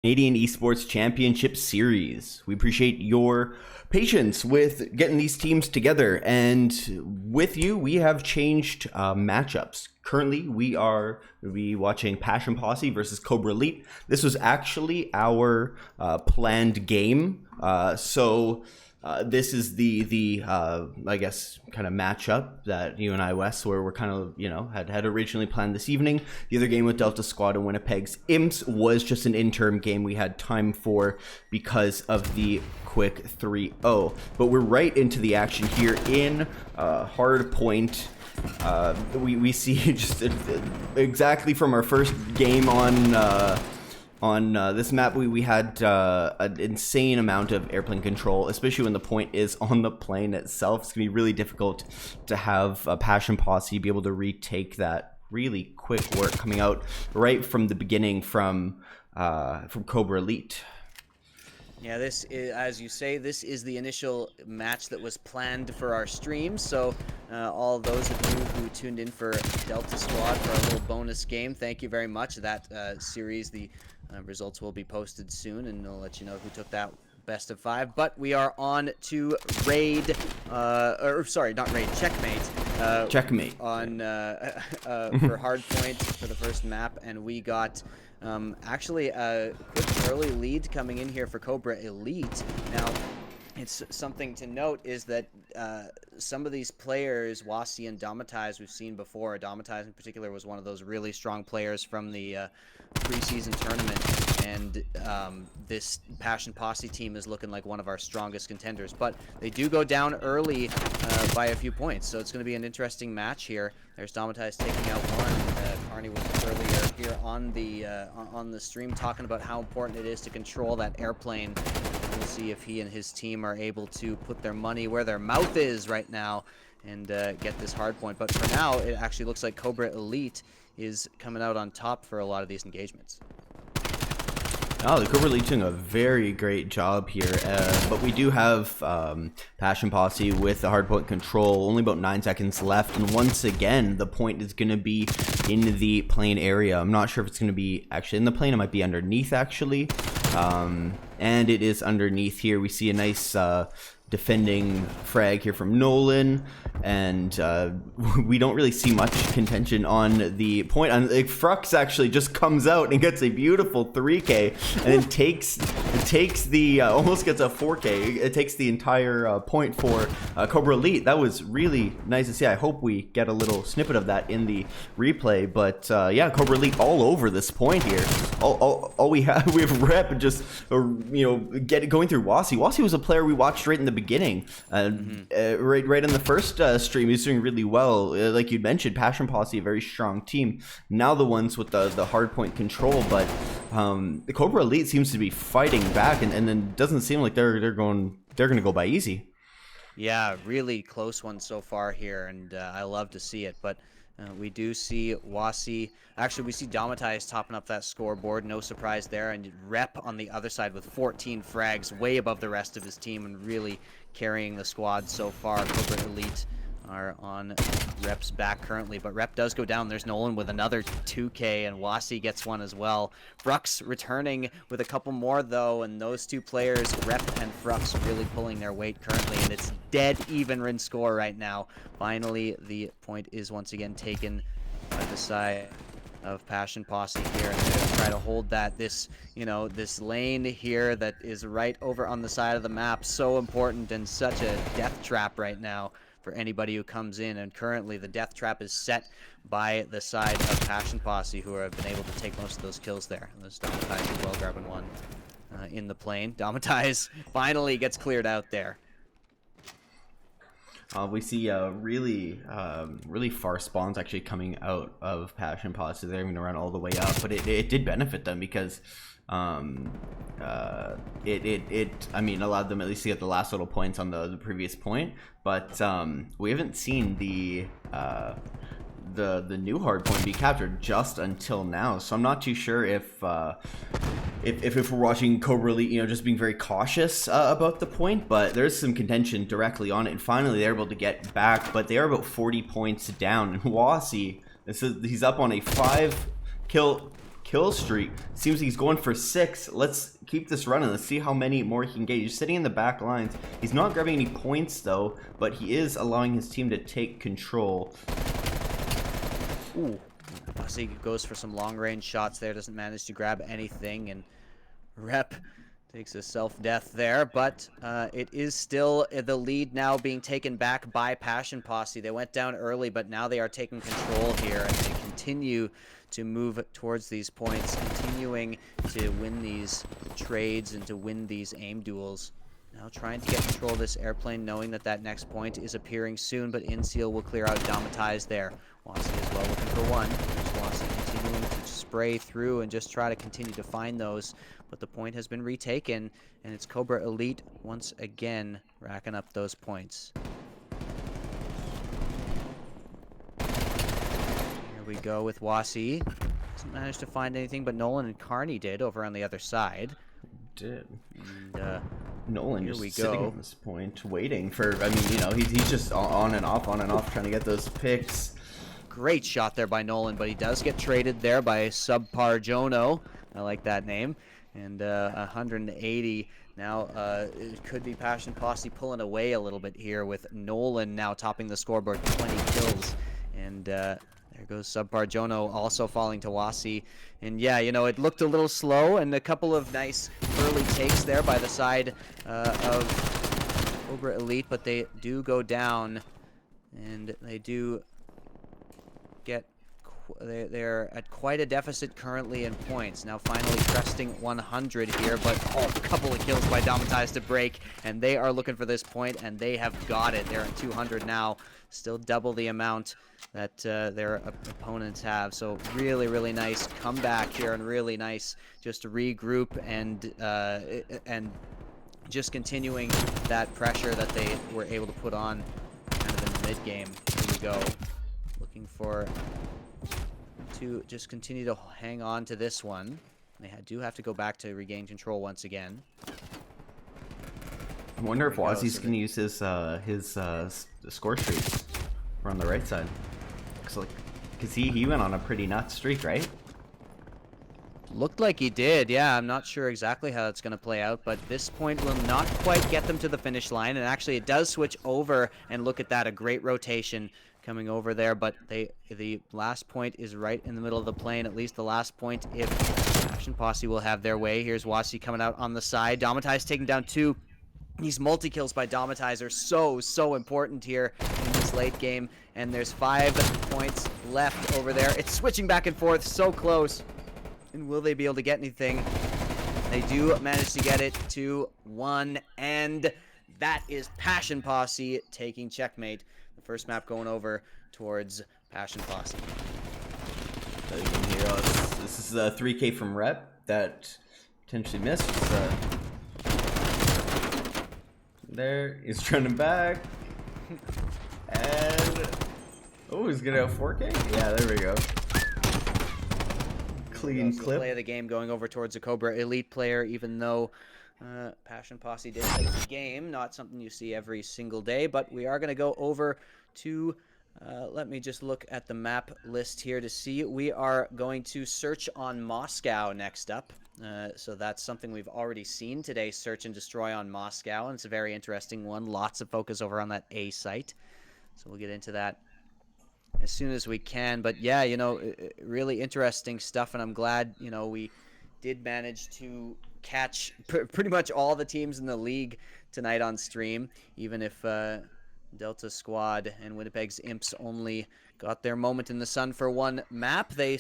Canadian Esports Championship Series. We appreciate your patience with getting these teams together, and with you, we have changed matchups. Currently, we are watching Passion Posse versus Kobra Elite. This was actually our planned game, so this is the I guess kind of matchup that you and I, Wes, where we're kind of, had originally planned this evening. The other game with Delta Squad and Winnipeg's Imps was just an interim game we had time for because of the quick 3-0. But we're right into the action here in hard point. We see just exactly from our first game on this map, we had an insane amount of airplane control, especially when the point is on the plane itself. It's going to be really difficult to have a Passion Posse be able to retake that really quick work coming out right from the beginning from Kobra Elite. Yeah, this is, as you say, this is the initial match that was planned for our stream. So all those of you who tuned in for Delta Squad for our little bonus game, thank you very much. That series, the results will be posted soon, and I'll let you know who took that best of 5. But we are on to raid, or sorry, not raid, checkmate. Checkmate. On for hardpoint for the first map, and we got actually a quick early lead coming in here for Kobra Elite. Now, it's something to note is that some of these players, Posse and Domitize, we've seen before. Domitize in particular was one of those really strong players from the preseason tournament, and this Passion Posse team is looking like one of our strongest contenders. But they do go down early by a few points, so it's going to be an interesting match here. There's Domitize taking out one. Carney was earlier here on the stream talking about how important it is to control that airplane. We'll see if he and his team are able to put their money where their mouth is right now and get this hard point. But for now, it actually looks like Kobra Elite is coming out on top for a lot of these engagements. Oh, the Kobra Elite doing a very great job here, but we do have Passion Posse with the hardpoint control, only about 9 seconds left, and once again, the point is going to be in the plane area. I'm not sure if it's going to be actually in the plane, it might be underneath actually, and it is underneath here. We see a nice defending frag here from Nolan, and we don't really see much contention on the point. Like, Frux actually just comes out and gets a beautiful 3K, and then takes the almost gets a 4K. It takes the entire point for Kobra Elite. That was really nice to see. I hope we get a little snippet of that in the replay. But yeah, Kobra Elite all over this point here. All we have Rep just going through Posse. Posse was a player we watched right in the beginning, right in the first stream. He's doing really well. Like you mentioned, Passion Posse, a very strong team. Now the ones with the hardpoint control, but the Kobra Elite seems to be fighting back, and then doesn't seem like they're going to go by easy. Yeah, really close one so far here, and I love to see it. But we do see Posse. Actually, we see Domitize topping up that scoreboard. No surprise there. And Rep on the other side with 14 frags, way above the rest of his team, and really carrying the squad so far. Kobra Elite are on Rep's back currently, but Rep does go down. There's Nolan with another 2K, and Posse gets one as well. Frux returning with a couple more, though, and those two players, Rep and Frux, really pulling their weight currently, and it's dead even in score right now. Finally, the point is once again taken by the side of Passion Posse here, and they're going to try to hold that this lane here that is right over on the side of the map. So important and such a death trap right now for anybody who comes in, and currently the death trap is set by the side of Passion Posse, who have been able to take most of those kills there. And there's Domitize as well, grabbing one in the plane. Domitize finally gets cleared out there. We see really far spawns actually coming out of Passion Posse. They're going to run all the way up, but it did benefit them because I mean, allowed them at least to get the last little points on the previous point. But we haven't seen the new hard point be captured just until now, so I'm not too sure if we're watching Kobra Elite, just being very cautious about the point, but there's some contention directly on it, and finally they're able to get back, but they are about 40 points down. And Posse, he's up on a 5 kill kill streak. Seems he's going for 6. Let's keep this running. Let's see how many more he can get. He's sitting in the back lines. He's not grabbing any points though, but he is allowing his team to take control. Ooh. Posse goes for some long-range shots there. Doesn't manage to grab anything, and Rep takes a self-death there, but it is still the lead now being taken back by Passion Posse. They went down early, but now they are taking control here, and they continue to move towards these points, continuing to win these trades and to win these aim duels. Now trying to get control of this airplane, knowing that that next point is appearing soon, but Inseal will clear out Damatize there. Posse as well looking for one. There's Posse continuing to spray through and just try to continue to find those, but the point has been retaken, and it's Kobra Elite once again racking up those points. Here we go with Wasi. Doesn't manage to find anything, but Nolan and Carney did over on the other side. Did. And Nolan just sitting on this point, waiting for, I mean, you know, he's just on and off, trying to get those picks. Great shot there by Nolan, but he does get traded there by Subpar Jono. I like that name. And 180. Now it could be Passion Posse pulling away a little bit here with Nolan now topping the scoreboard, 20 kills. And there goes Subpar Jono also falling to Wasi. And yeah, you know, it looked a little slow, and a couple of nice early takes there by the side of Kobra Elite, but they do go down, and they do get, they're at quite a deficit currently in points. Now finally cresting 100 here, but a couple of kills by Damatize to break, and they are looking for this point, and they have got it. They're at 200 now, still double the amount that their opponents have. So really, really nice comeback here, and really nice just to regroup and just continuing that pressure that they were able to put on kind of in the mid game. Here we go, looking for to just continue to hang on to this one. They do have to go back to regain control once again. I wonder if Wazi's going to use his score streaks on the right side. Looks like, because he went on a pretty nuts streak, right? Looked like he did, yeah. I'm not sure exactly how it's going to play out, but this point will not quite get them to the finish line, and actually it does switch over, and look at that, a great rotation coming over there, but the last point is right in the middle of the plane, at least the last point if Passion Posse will have their way. Here's Wasi coming out on the side. Damatize taking down 2. These multi-kills by Damatize are so important here in this late game, and there's 5 points left over there. It's switching back and forth, so close. And will they be able to get anything? They do manage to get it to 1, and that is Passion Posse taking checkmate. The first map going over towards Passion Posse. So you can hear us. This is a 3K from Rep that potentially missed. There, he's turning back. And oh, he's gonna have 4K? Yeah, there we go. Clean clip. Play of the game going over towards a Kobra Elite player, even though Passion Posse did take the game. Not something you see every single day, but we are going to go over to, let me just look at the map list here to see. We are going to search on Moscow next up. So that's something we've already seen today, search and destroy on Moscow, and it's a very interesting one. Lots of focus over on that A site. So we'll get into that as soon as we can. But yeah, you know, really interesting stuff, and I'm glad, you know, we did manage to catch pretty much all the teams in the league tonight on stream, even if Delta Squad and Winnipeg's Imps only got their moment in the sun for one map. They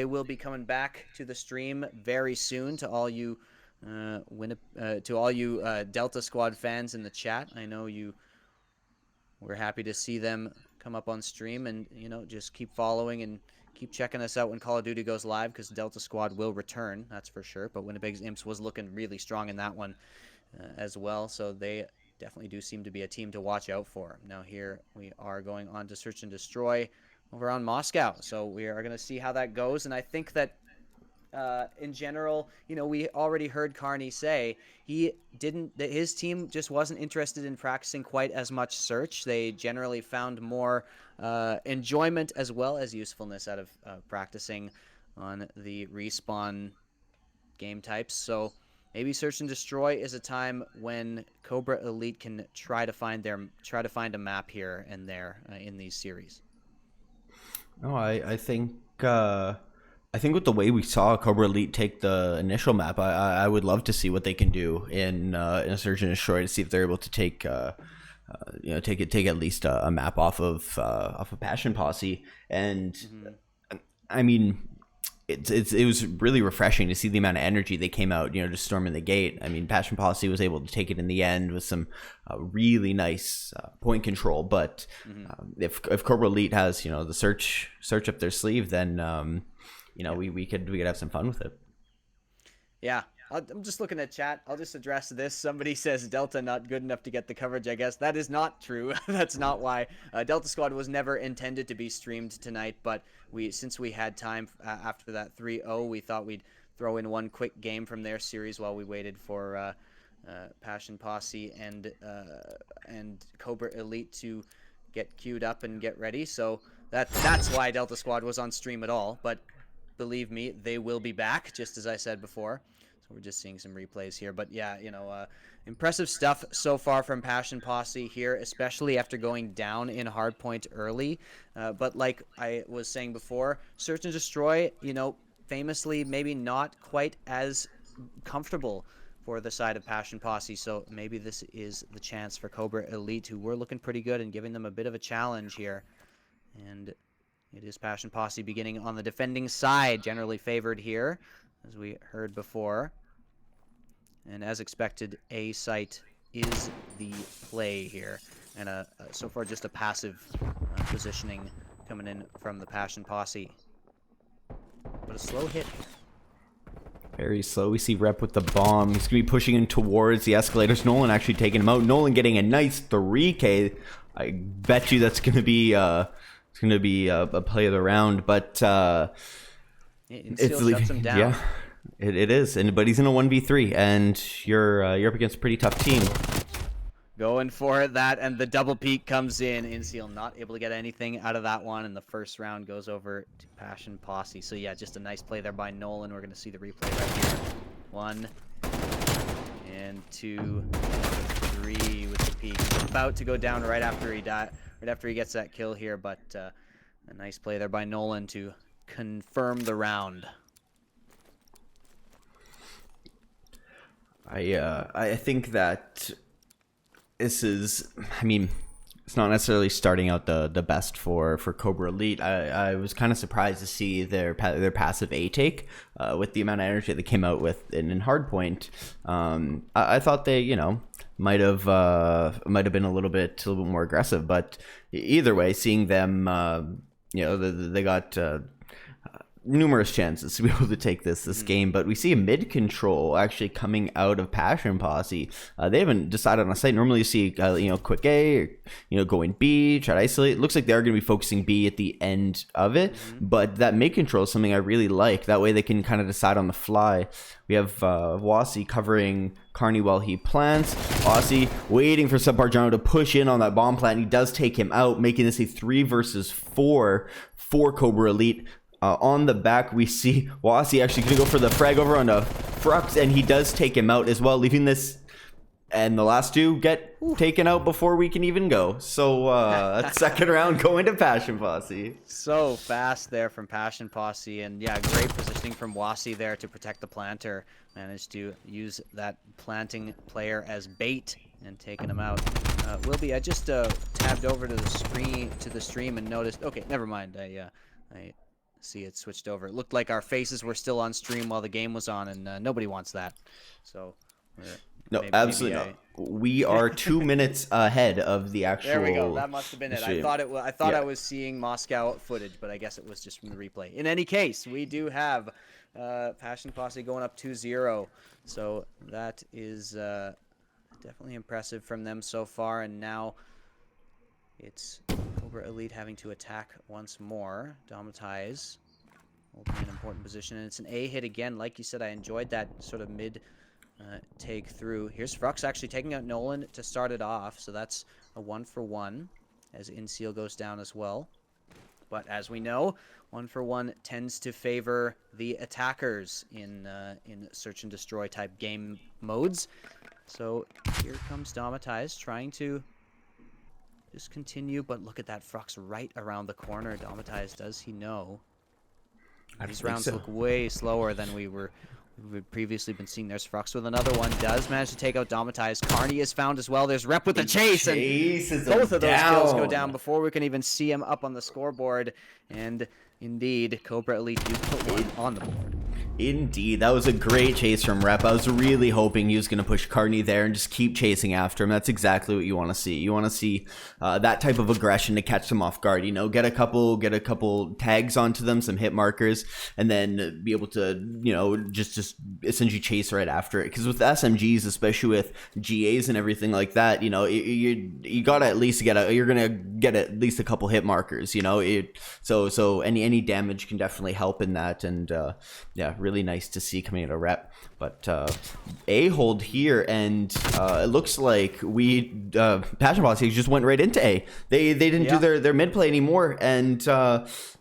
will be coming back to the stream very soon. To all you Delta Squad fans in the chat, I know we're happy to see them come up on stream, and you know, just keep following and keep checking us out when Call of Duty goes live, because Delta Squad will return, that's for sure. But Winnipeg's Imps was looking really strong in that one as well, so they definitely do seem to be a team to watch out for. Now here we are going on to search and destroy over on Moscow, so we are going to see how that goes. And I think that in general, you know, we already heard Carney say his team just wasn't interested in practicing quite as much search. They generally found more enjoyment as well as usefulness out of practicing on the respawn game types. So maybe Search and Destroy is a time when Kobra Elite can try to find a map here and there in these series. No, I think with the way we saw Cobra Elite take the initial map, I would love to see what they can do in a Surge and Destroy to see if they're able to take take at least a map off of Passion Posse. And I mean, it was really refreshing to see the amount of energy they came out, just storming the gate. I mean, Passion Posse was able to take it in the end with some really nice point control. But if Cobra Elite has the search up their sleeve, then we could have some fun with it. Yeah. I'm just looking at chat. I'll just address this. Somebody says Delta not good enough to get the coverage. I guess that is not true. That's not why. Delta Squad was never intended to be streamed tonight, but since we had time after that 3-0, we thought we'd throw in one quick game from their series while we waited for Passion Posse and Cobra Elite to get queued up and get ready. So that's why Delta Squad was on stream at all. But believe me, they will be back, just as I said before. So we're just seeing some replays here. But yeah, impressive stuff so far from Passion Posse here, especially after going down in hardpoint early. But like I was saying before, Search and Destroy, famously maybe not quite as comfortable for the side of Passion Posse. So maybe this is the chance for Cobra Elite, who were looking pretty good, and giving them a bit of a challenge here. And it is Passion Posse beginning on the defending side, generally favored here, as we heard before. And as expected, A site is the play here. And so far just a passive positioning coming in from the Passion Posse. But a slow hit. Very slow. We see Rep with the bomb. He's going to be pushing in towards the escalators. Nolan actually taking him out. Nolan getting a nice 3K. I bet you that's going to be a play of the round. But it still shuts him down. Yeah. It is, but he's in a 1v3, and you're up against a pretty tough team. Going for it, and the double peek comes in. Inseal not able to get anything out of that one, and the first round goes over to Passion Posse. So yeah, just a nice play there by Nolan. We're going to see the replay right here. 1 and 2 and 3 with the peek. He's about to go down right after he gets that kill here, but a nice play there by Nolan to confirm the round. I think that this is, it's not necessarily starting out the best for Cobra Elite. I was kind of surprised to see their passive A take with the amount of energy that they came out with in Hardpoint. I thought they might have been a little bit more aggressive, but either way, seeing them they got numerous chances to be able to take this game, but we see a mid control actually coming out of Passion Posse. They haven't decided on a site. Normally you see quick A, or, going B, try to isolate. It looks like they are going to be focusing B at the end of it, but that mid control is something I really like. That way they can kind of decide on the fly. We have Wasi covering Carney while he plants. Posse waiting for Subpargiano to push in on that bomb plant. He does take him out, making this a 3 versus 4 for Cobra Elite. On the back, we see Wasi actually going to go for the frag over on the Frux, and he does take him out as well, leaving this, and the last two get taken out before we can even go. So that second round going to Passion Posse. So fast there from Passion Posse, and yeah, great positioning from Wasi there to protect the planter. Managed to use that planting player as bait and taking him out. Wilby, I just tabbed over to the stream and noticed. Okay, never mind. I see it switched over. It looked like our faces were still on stream while the game was on, and nobody wants that. So no, absolutely not. We are 2 minutes ahead of the actual. There we go. That must have been it. Stream. I thought I was seeing Moscow footage, but I guess it was just from the replay. In any case, we do have Passion Posse going up 2-0. So that is definitely impressive from them so far, and now it's Cobra Elite having to attack once more. Domitize will be an important position, and it's an A hit again. Like you said, I enjoyed that sort of mid take through. Here's Frux actually taking out Nolan to start it off, so that's a 1-for-1 as Inseal goes down as well. But as we know, 1-for-1 tends to favor the attackers in search and destroy type game modes. So here comes Domatize trying to just continue, but look at that. Frux right around the corner. Domatize, does he know? These rounds look way slower than we've previously been seeing. There's Frux with another one. Does manage to take out Domatize. Carney is found as well. There's Rep with the chase. And both of those kills go down before we can even see him up on the scoreboard. And indeed, Kobra Elite do put one on the board. Indeed, that was a great chase from Rep. I was really hoping he was going to push Carney there and just keep chasing after him. That's exactly what you want to see. You want to see that type of aggression to catch them off guard. You know, get a couple tags onto them, some hit markers, and then be able to, you know, just essentially chase right after it. Because with SMGs, especially with GAs and everything like that, you know, you gotta at least you're gonna get at least a couple hit markers. You know, so any damage can definitely help in that, and yeah. Really nice to see coming out of Rep. But A hold here, and it looks like Passion Posse just went right into A. They didn't do their mid play anymore, and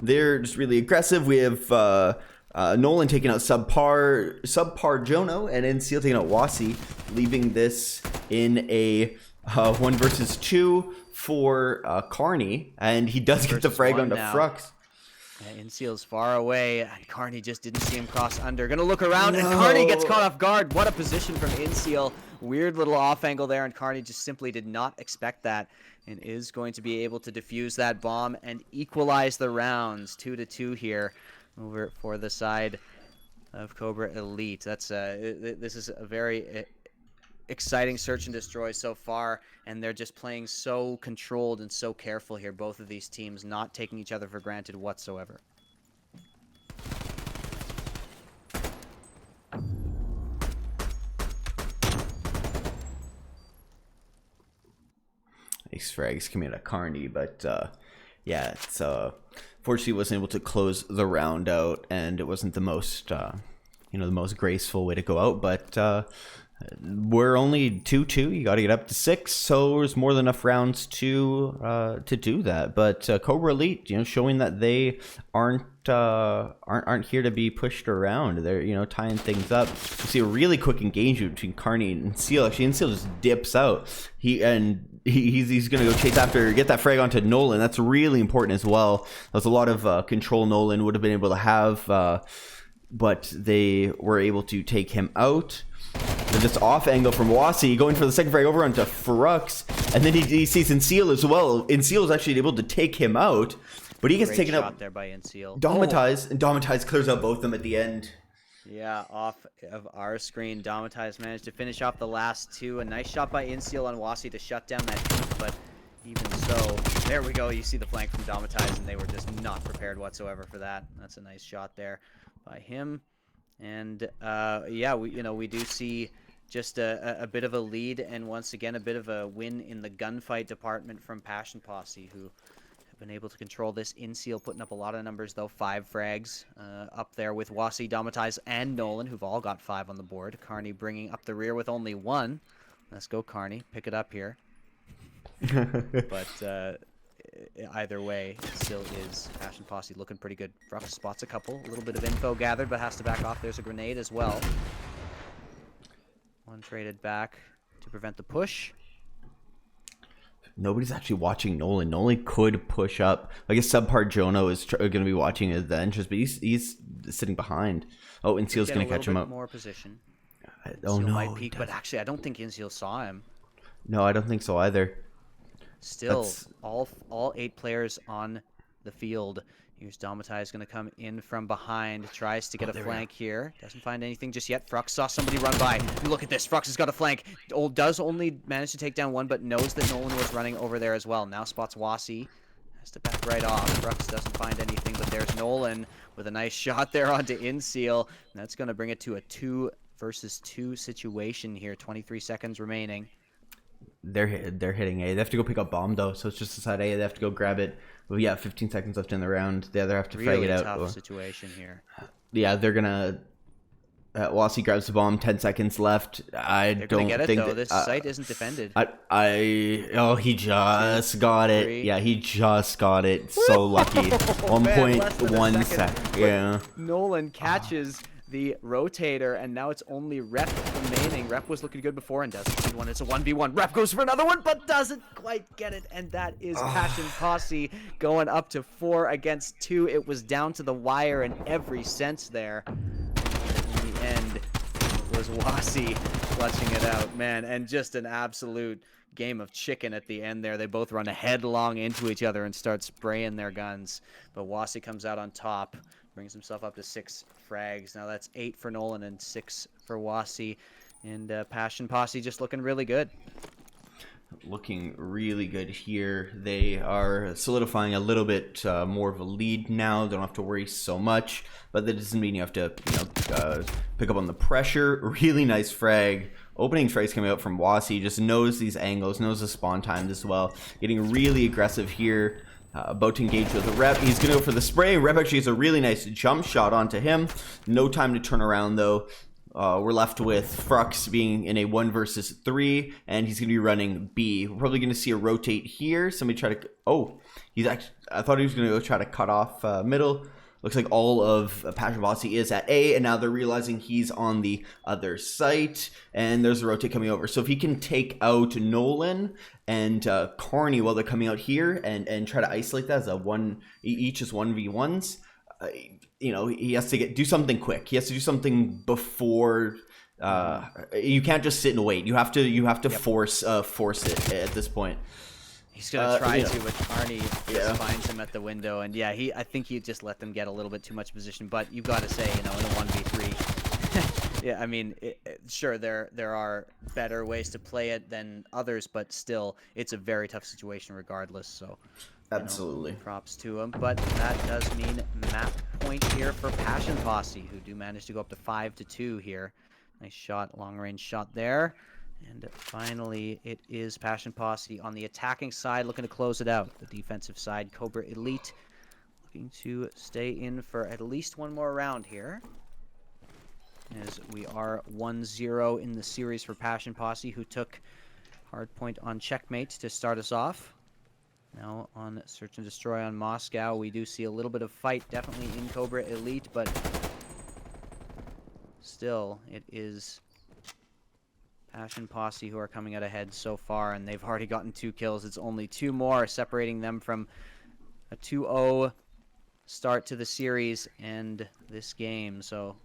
they're just really aggressive. We have Nolan taking out subpar Jono, and NCL taking out Wasi, leaving this in a 1 versus 2 for Carney, and he does get the frag onto Frux. Inseal's far away, and Carney just didn't see him cross under. Gonna look around, and Carney gets caught off guard. What a position from Inseal. Weird little off angle there, and Carney just simply did not expect that, and is going to be able to defuse that bomb and equalize the rounds. 2-2 here over for the side of Kobra Elite. That's this is a very exciting search and destroy so far, and they're just playing so controlled and so careful here, both of these teams, not taking each other for granted whatsoever. Nice frags coming out of Carney, but yeah, it's fortunately wasn't able to close the round out, and it wasn't the most you know, the most graceful way to go out, but we're only 2-2. You got to get up to 6, so there's more than enough rounds to do that. But Kobra Elite, you know, showing that they aren't here to be pushed around. They're, you know, tying things up. You see a really quick engagement between Carney and Seal. Actually, Seal just dips out. He's gonna go chase after, get that frag onto Nolan. That's really important as well. There's a lot of control Nolan would have been able to have, but they were able to take him out. And this off angle from Wasi going for the second frag over onto Frux, and then he sees Inseal as well. Inseal is actually able to take him out, but he gets taken out there by Inseal. Domatize, and Domatize clears out both of them at the end. Yeah, off of our screen, Domatize managed to finish off the last 2. A nice shot by Inseal on Wasi to shut down that peak, but even so, there we go. You see the flank from Domatize, and they were just not prepared whatsoever for that. That's a nice shot there by him. And yeah, we do see just a bit of a lead, and once again a bit of a win in the gunfight department from Passion Posse, who have been able to control this. Inseal putting up a lot of numbers though, 5 frags up there with Wasi, Domatize, and Nolan, who've all got 5 on the board. Carney bringing up the rear with only 1. Let's go, Carney, pick it up here. But either way, it still is Passion Posse looking pretty good. Frux spots a couple, a little bit of info gathered, but has to back off. There's a grenade as well. One traded back to prevent the push. Nobody's actually watching Nolan. Nolan could push up. I guess subpart Jono is going to be watching his entrance, but he's sitting behind. Oh, Inseal's going to catch him up. More position. Oh no! Might peek, but actually, I don't think Inseal saw him. No, I don't think so either. Still, all 8 players on the field. Here's Domatize going to come in from behind. Tries to get a flank here. Doesn't find anything just yet. Frux saw somebody run by. Look at this. Frux has got a flank. Does only manage to take down 1, but knows that Nolan was running over there as well. Now spots Wasi. Has to back right off. Frux doesn't find anything, but there's Nolan with a nice shot there onto Inseal. And that's going to bring it to a 2 versus 2 situation here. 23 seconds remaining. They're hitting A. They have to go pick up bomb though, so it's just aside A. They have to go grab it. Well, yeah, 15 seconds left in the round. The other have to frag it out. Really tough situation here. Yeah, they're gonna Wasi grabs the bomb. 10 seconds left. I They're gonna don't get it think though. that. This site isn't defended. Oh, he just got it. 3. Yeah, he just got it. So lucky. Man, less than a 1.1 second. sec. Yeah. Nolan catches the rotator, and now it's only Rep remaining. Rep was looking good before and doesn't see one. It's a 1v1. Rep goes for another one, but doesn't quite get it, and that is Passion Posse going up to 4 against 2. It was down to the wire in every sense there. In the end, it was Wasi clutching it out, man, and just an absolute game of chicken at the end there. They both run headlong into each other and start spraying their guns, but Wasi comes out on top, brings himself up to 6 frags. Now that's 8 for Nolan and 6 for Wasi, and Passion Posse just looking really good. Looking really good here. They are solidifying a little bit more of a lead now. Don't have to worry so much, but that doesn't mean you have to, pick up on the pressure. Really nice frag. Opening frags coming out from Wasi. Just knows these angles, knows the spawn times as well. Getting really aggressive here. About to engage with the Rep. He's going to go for the spray. Rep actually has a really nice jump shot onto him. No time to turn around though. We're left with Frux being in a 1 versus 3, and he's going to be running B. We're probably going to see a rotate here. Somebody try to... Oh, he's actually... I thought he was going to go try to cut off middle. Looks like all of Passion Posse is at A, and now they're realizing he's on the other site, and there's a rotate coming over. So if he can take out Nolan and Carney while they're coming out here and try to isolate that as a one... Each is 1v1s... he has to do something quick. He has to do something before. You can't just sit and wait. You have to force it at this point. He's gonna try to, but Carney just finds him at the window, and I think he just let them get a little bit too much position. But you've got to say, in a 1v3, yeah, I mean, sure there are better ways to play it than others, but still, it's a very tough situation regardless. So. Absolutely. Props to him, but that does mean map point here for Passion Posse, who do manage to go up to 5-2 here. Nice shot, long range shot there. And finally, it is Passion Posse on the attacking side, looking to close it out. The defensive side, Kobra Elite, looking to stay in for at least one more round here. As we are 1-0 in the series for Passion Posse, who took hardpoint on checkmate to start us off. Now on Search and Destroy on Moscow, we do see a little bit of fight definitely in Kobra Elite, but still it is Passion Posse who are coming out ahead so far, and they've already gotten 2 kills. It's only 2 more separating them from a 2-0 start to the series and this game. So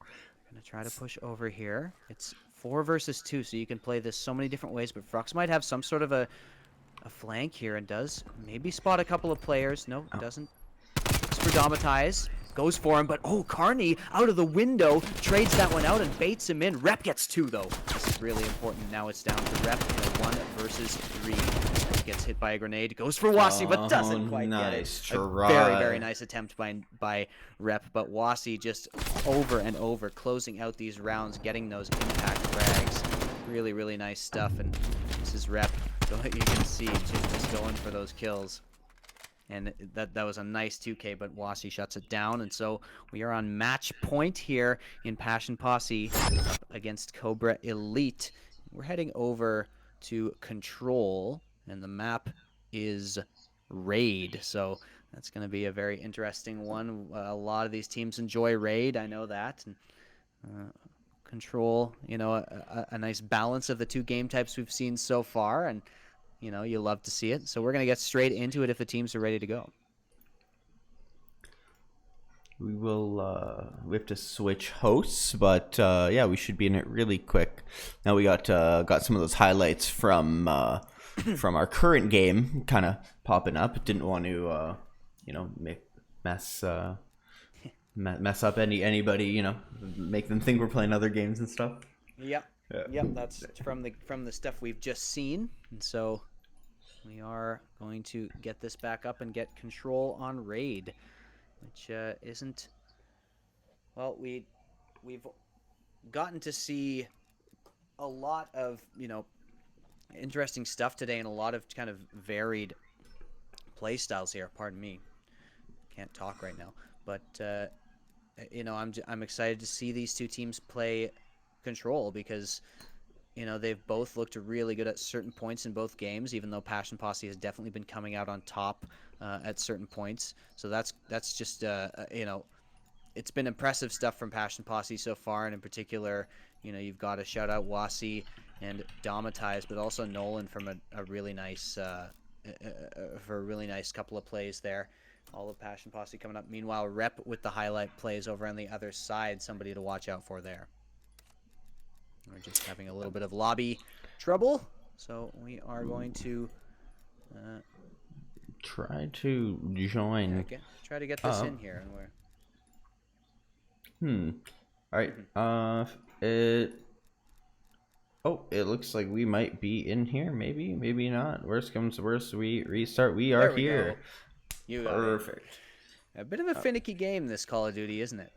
I'm going to try to push over here. It's 4 versus 2, so you can play this so many different ways, but Frux might have some sort of a flank here and does maybe spot a couple of players. No, doesn't. Looks for Domatize. Goes for him, but Carney out of the window trades that one out and baits him in. Rep gets 2, though. This is really important. Now it's down to Rep in a 1 versus 3. Gets hit by a grenade. Goes for Wasi, but doesn't quite get it. Try. A very, very nice attempt by Rep, but Wasi just over and over closing out these rounds, getting those impact frags. Really, really nice stuff, and this is Rep. You can see just going for those kills. And that was a nice 2K, but Wasi shuts it down. And so we are on match point here in Passion Posse up against Kobra Elite. We're heading over to Control, and the map is Raid. So that's going to be a very interesting one. A lot of these teams enjoy Raid, I know that. And, Control, a nice balance of the 2 game types we've seen so far, and you love to see it. So we're going to get straight into it if the teams are ready to go. We will, we have to switch hosts, but yeah, we should be in it really quick. Now we got some of those highlights from our current game kind of popping up. Didn't want to, mess up anybody, make them think we're playing other games and stuff. Yep. Yep, that's from the stuff we've just seen. And so we are going to get this back up and get Control on Raid, which isn't... Well, we've gotten to see a lot of, interesting stuff today and a lot of kind of varied play styles here. Pardon me. Can't talk right now. But you know, I'm excited to see these two teams play control because, you know, they've both looked really good at certain points in both games, even though Passion Posse has definitely been coming out on top at certain points. So that's just, you know, it's been impressive stuff from Passion Posse so far, and in particular, you know, you've got to shout out Wasi and Domatize, but also Nolan from a really nice for a really nice couple of plays there. All of Passion Posse coming up. Meanwhile, Rep with the highlight plays over on the other side. Somebody to watch out for there. We're just having a little bit of lobby trouble, so we are going to try to join. try to get this in here, and we're. All right. It. Oh, it looks like we might be in here. Maybe, maybe not. Worst comes to worst, we restart. We are here. Go. You got Perfect. A bit of a finicky game, this Call of Duty, isn't it?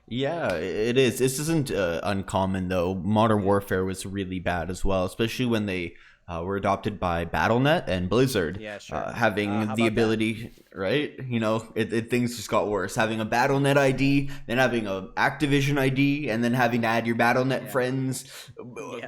Yeah, it is. This isn't uncommon though. Modern Warfare was really bad as well, especially when they were adopted by BattleNet and Blizzard. Yeah, sure. Having the ability, right? You know, things just got worse. Having a BattleNet ID, then having a Activision ID, and then having to add your BattleNet friends,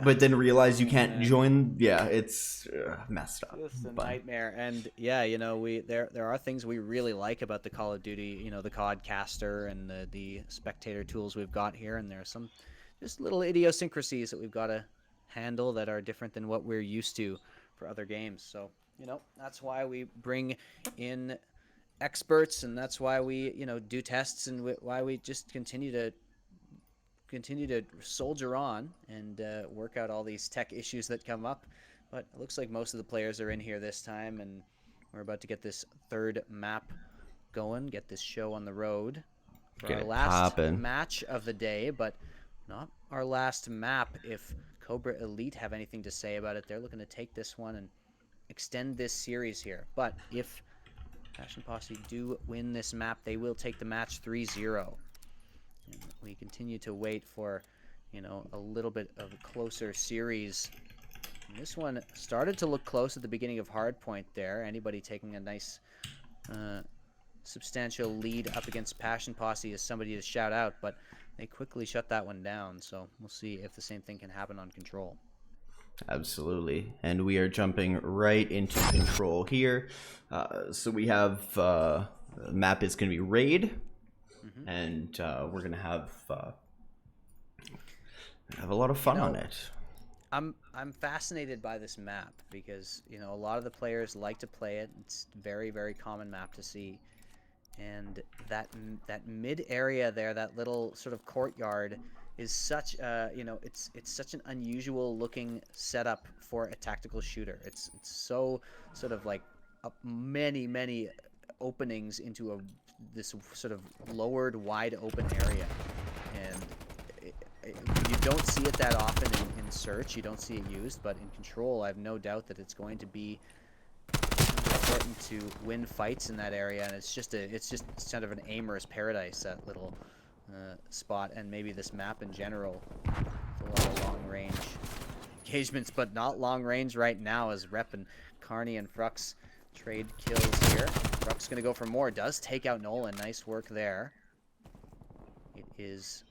but then realize you can't join. Yeah, it's messed up. It's a nightmare. And yeah, you know, there are things we really like about the Call of Duty. You know, the CODcaster and the spectator tools we've got here, and there are some just little idiosyncrasies that we've got to handle that are different than what we're used to for other games. So, you know, that's why we bring in experts, and that's why we, you know, do tests, and why we just continue to soldier on and work out all these tech issues that come up. But it looks like most of the players are in here this time, and we're about to get this third map going, get this show on the road for our last match of the day, but not our last map. If Kobra Elite have anything to say about it, they're looking to take this one and extend this series here. But if Passion Posse do win this map, they will take the match 3-0. And we continue to wait for, you know, a little bit of a closer series. And this one started to look close at the beginning of Hardpoint there. Anybody taking a nice substantial lead up against Passion Posse is somebody to shout out, but they quickly shut that one down. So we'll see if the same thing can happen on Control. Absolutely. And we are jumping right into Control here. So we have map is going to be Raid. And we're going to have a lot of fun on it. I'm fascinated by this map because, you know, a lot of the players like to play it. It's very, very common map to see. And that mid area there, that little sort of courtyard, is such you know, it's such an unusual looking setup for a tactical shooter. It's so sort of like many openings into this sort of lowered, wide open area, and you don't see it that often in Search. You don't see it used, but in Control, I have no doubt that it's going to be important to win fights in that area, and it's just kind of an aimer's paradise, that little spot, and maybe this map in general. A lot of long range engagements, but not long range right now, as Rep and Carney and Frux trade kills here. Frux gonna go for more, does take out Nolan. Nice work there. It is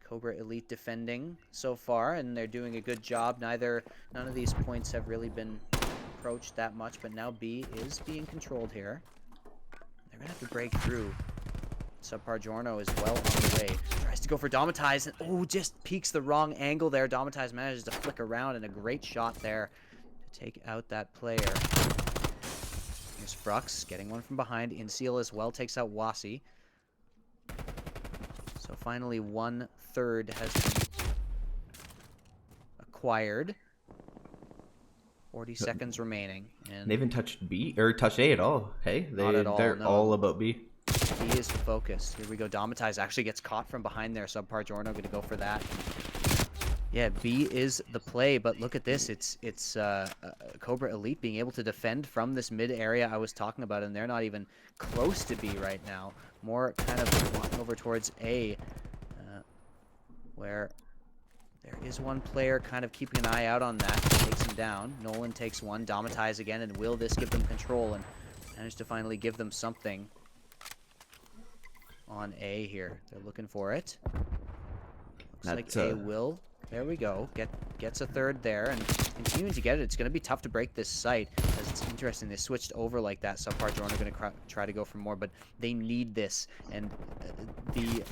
Kobra Elite defending so far, and they're doing a good job. None of these points have really been approached that much, but now B is being controlled here. They're gonna have to break through. Subpar Giorno is well on the way. Tries to go for Domatize, and just peeks the wrong angle there. Domatize manages to flick around, and a great shot there to take out that player. Here's Frux getting one from behind. Inseal as well takes out Wasi. So finally 1/3 has been acquired. 40 seconds remaining. And they haven't touched B or touched A at all. Hey, not at all, they're no. all about B. B is the focus. Here we go. Domatize actually gets caught from behind there. Subpar Giorno going to go for that. Yeah, B is the play, but look at this. It's Kobra Elite being able to defend from this mid area I was talking about, and they're not even close to B right now. More kind of walking over towards A, where there is one player kind of keeping an eye out on that. Takes him down. Nolan takes one. Domatize again, and will this give them control and manage to finally give them something? on A here. They're looking for it. Looks That's, like A will. There we go. Gets a third there, and continuing to get it. It's going to be tough to break this site, as it's interesting. They switched over like that. Subpar Drone are going to try to go for more, but they need this, and the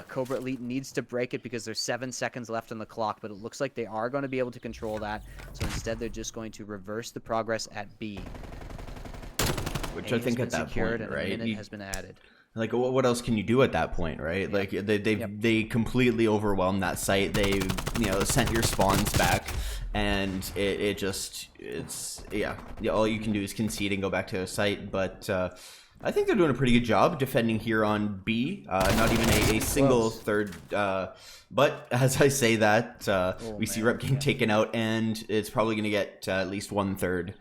Kobra Elite needs to break it because there's 7 seconds left on the clock, but it looks like they are going to be able to control that. So instead, they're just going to reverse the progress at B. Which I think at that point, and right? a minute has been added. Like, what else can you do at that point, right? Like, they completely overwhelmed that site. They, sent your spawns back, and it's all you can do is concede and go back to the site. But I think they're doing a pretty good job defending here on B. Not even a single third. But as I say that, we see Rep getting taken out, and it's probably going to get at least 1/3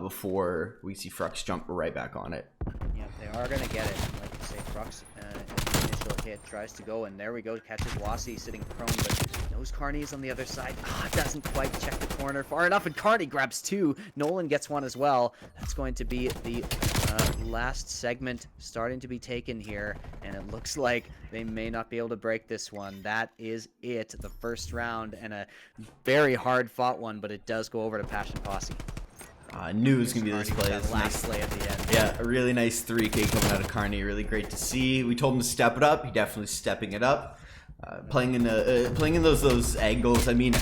before we see Frux jump right back on it. Yeah, they are going to get it. Like you say, Frux, the initial hit tries to go, and there we go. Catches Posse sitting prone, but knows Carney is on the other side. Doesn't quite check the corner far enough, and Carney grabs 2. Nolan gets 1 as well. That's going to be the last segment starting to be taken here, and it looks like they may not be able to break this one. That is it, the first round, and a very hard fought one, but it does go over to Passion Posse. Knew it was going to be this play. Last play at the end. Yeah, a really nice 3K coming out of Carney. Really great to see. We told him to step it up. He definitely stepping it up. Playing in those angles. I mean,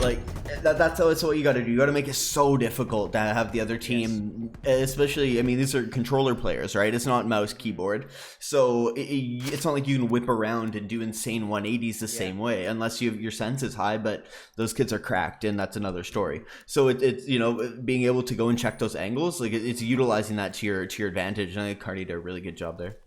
like that's what you got to do. You got to make it so difficult to have the other team, especially. I mean, these are controller players, right? It's not mouse keyboard, so it's not like you can whip around and do insane 180s the same way, unless your sense is high. But those kids are cracked, and that's another story. So it's being able to go and check those angles, like it's utilizing that to your advantage. And I think Carney did a really good job there.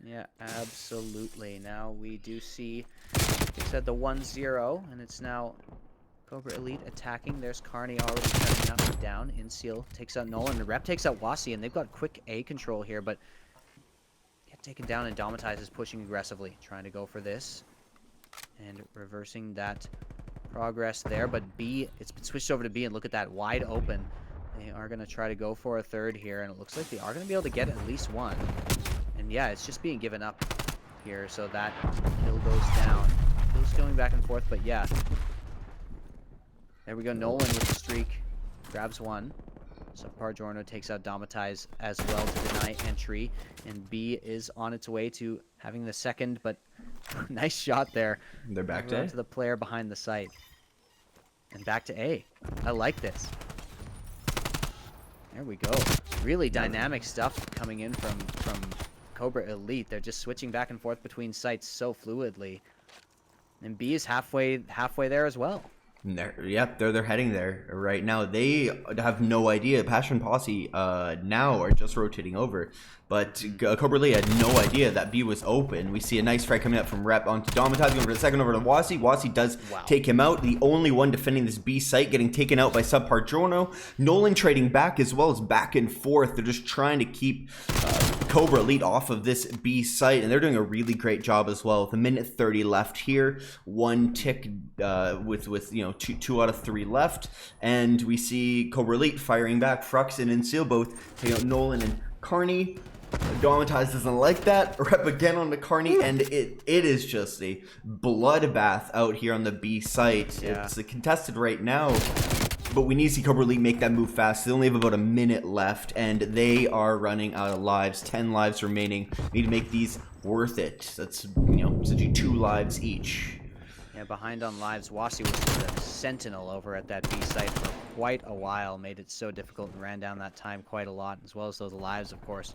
Yeah, absolutely. Now we do see, like I said, the 1-0, and it's now Kobra Elite attacking. There's Carney already shutting up down. Inseal takes out Nolan, and Rep takes out Posse, and they've got quick A control here, but get taken down, and Domatize is pushing aggressively, trying to go for this, and reversing that progress there, but B, it's been switched over to B, and look at that, wide open. They are going to try to go for a third here, and it looks like they are going to be able to get at least 1. And yeah, it's just being given up here, so that kill goes down. Kill's going back and forth, but yeah. There we go, Nolan with the streak. Grabs 1. Subpar Jorno takes out Domatize as well to deny entry. And B is on its way to having the second, but nice shot there. They're back to A? To the player behind the site. And back to A. I like this. There we go. Really dynamic stuff coming in from Kobra Elite. They're just switching back and forth between sites so fluidly. And B is halfway there as well. They're heading there right now. They have no idea. Passion Posse now are just rotating over, but Kobra Elite had no idea that B was open. We see a nice frag coming up from Rep onto Domatize, over the second over to Posse. Posse does take him out. The only one defending this B site, getting taken out by Subpar Jorno. Nolan trading back as well as back and forth. They're just trying to keep Kobra Elite off of this B site, and they're doing a really great job as well. With a minute 30 left here, 1 tick with two out of 3 left, and we see Kobra Elite firing back. Frux and Inseal both taking out Nolan and Carney. Domatize doesn't like that. Rep again on the Carney, and it is just a bloodbath out here on the B site. Yeah. It's contested right now, but we need to see Kobra Elite make that move fast. They only have about a minute left, and they are running out of lives. 10 lives remaining. Need to make these worth it. That's essentially 2 lives each. Yeah, behind on lives. Posse was the sentinel over at that B site for quite a while. Made it so difficult and ran down that time quite a lot, as well as those lives, of course.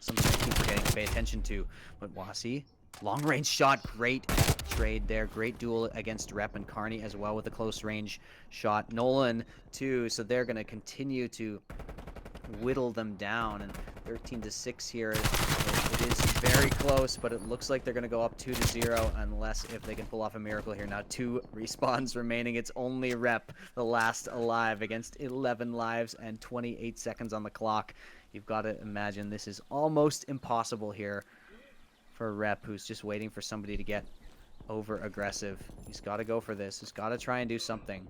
Something I keep forgetting to pay attention to. But Posse, long range shot, great trade there. Great duel against Rep and Carney as well with a close range shot. Nolan too, so they're going to continue to whittle them down. And 13-6 here. It is very close, but it looks like they're going to go up 2-0 unless if they can pull off a miracle here. Now 2 respawns remaining. It's only Rep, the last alive, against 11 lives and 28 seconds on the clock. You've got to imagine this is almost impossible here for Rep, who's just waiting for somebody to get over aggressive. He's got to go for this. He's got to try and do something.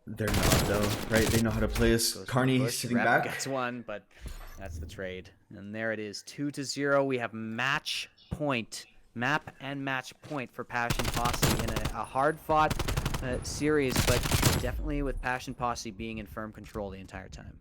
They're not, though, right? They know how to play this. Carney sitting Rep back. Gets one, but That's the trade. And there it is, 2-0. We have match point. Map and match point for Passion Posse in a hard-fought series, but definitely with Passion Posse being in firm control the entire time.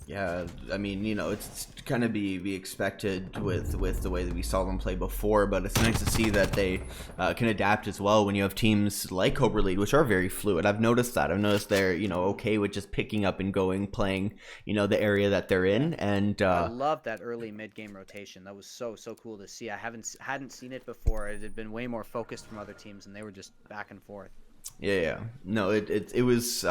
Yeah, I mean, you know, it's kind of be expected with the way that we saw them play before, but it's nice to see that they can adapt as well when you have teams like Kobra Lead, which are very fluid. I've noticed that. I've noticed they're, you know, okay with just picking up and going, playing, you know, the area that they're in. And I love that early mid-game rotation. That was so cool to see. I hadn't seen it before. It had been way more focused from other teams, and they were just back and forth. Yeah. No, it was.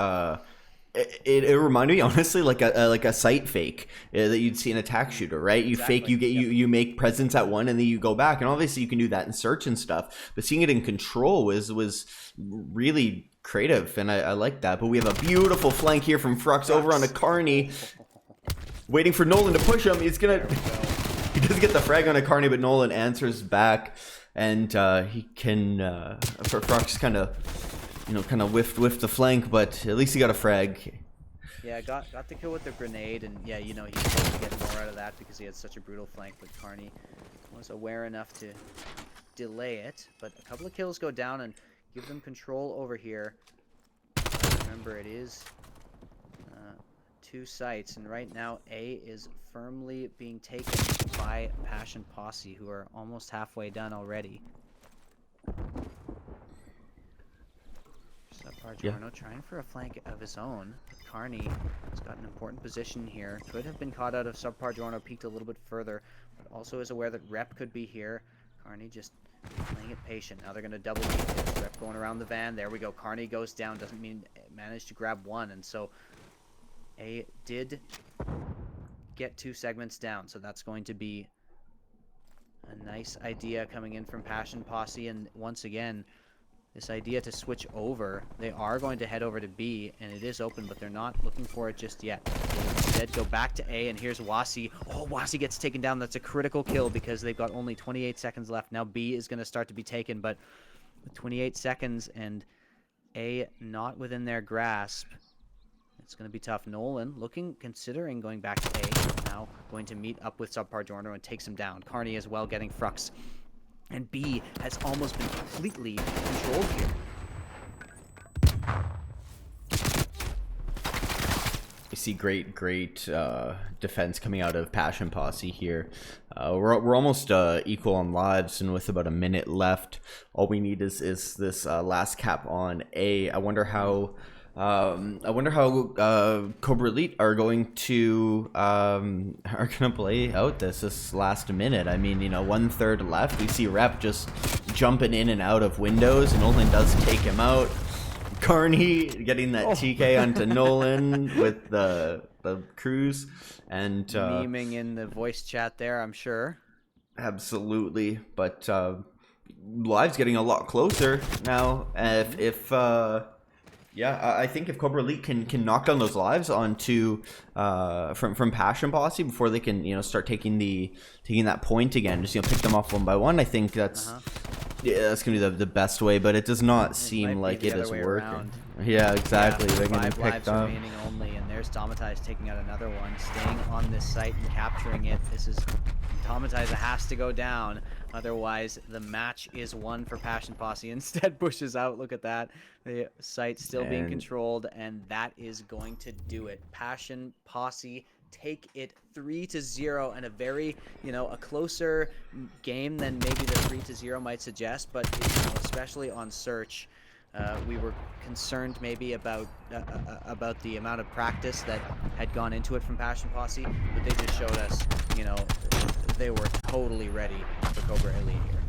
It reminded me honestly like a site fake that you'd see an attack shooter, right? You Exactly. fake, you get you make presence at one, and then you go back, and obviously you can do that in search and stuff. But seeing it in control was really creative, and I like that. But we have a beautiful flank here from Frux over on a Carney, waiting for Nolan to push him. He's gonna he doesn't get the frag on a Carney, but Nolan answers back, and he can Frux kind of whiffed the flank, but at least he got a frag. Yeah, got the kill with the grenade, and yeah, you know, he's supposed to get more out of that because he had such a brutal flank, but Carney was aware enough to delay it. But a couple of kills go down and give them control over here. Remember, it is 2 sites, and right now A is firmly being taken by Passion Posse, who are almost halfway done already. Giorno trying for a flank of his own. Carney has got an important position here. Could have been caught out of Subpar Giorno, peeked a little bit further, but also is aware that Rep could be here. Carney just playing it patient. Now they're going to double team this. Rep going around the van. There we go. Carney goes down. Doesn't mean manage to grab one, and so A did get 2 segments down, so that's going to be a nice idea coming in from Passion Posse, and once again, this idea to switch over. They are going to head over to B, and it is open, but they're not looking for it just yet. They instead go back to A, and here's Wasi. Oh, Wasi gets taken down. That's a critical kill because they've got only 28 seconds left. Now B is going to start to be taken, but with 28 seconds and A not within their grasp, it's going to be tough. Nolan considering going back to A, now going to meet up with Subpar Giorno and takes him down. Carney as well getting Frux. And B has almost been completely controlled here. You see great defense coming out of Passion Posse here. We're almost equal on lives, and with about a minute left, all we need is this last cap on A. I wonder how Kobra Elite are going to play out this last minute. I mean, you know, 1/3 left. We see Rep just jumping in and out of windows, and Nolan does take him out. Carney getting that TK onto Nolan with the cruise, and memeing in the voice chat there, I'm sure. Absolutely, but lives getting a lot closer now. Yeah, I think if Kobra Elite can knock down those lives onto from Passion Posse before they can start taking that point again, just pick them off one by one. I think that's that's gonna be the best way, but it does not seem like it is working. Around. Yeah, exactly. Yeah, they're getting 5 picked lives up. remaining only, and there's Damatize taking out another one, staying on this site and capturing it. This is Damatize has to go down, otherwise the match is won for Passion Posse. Instead pushes out. Look at that. The site still being controlled, and that is going to do it. Passion Posse take it 3-0, and a very a closer game than maybe the 3-0 might suggest, but especially on search. We were concerned maybe about the amount of practice that had gone into it from Passion Posse, but they just showed us, they were totally ready for Kobra Elite here.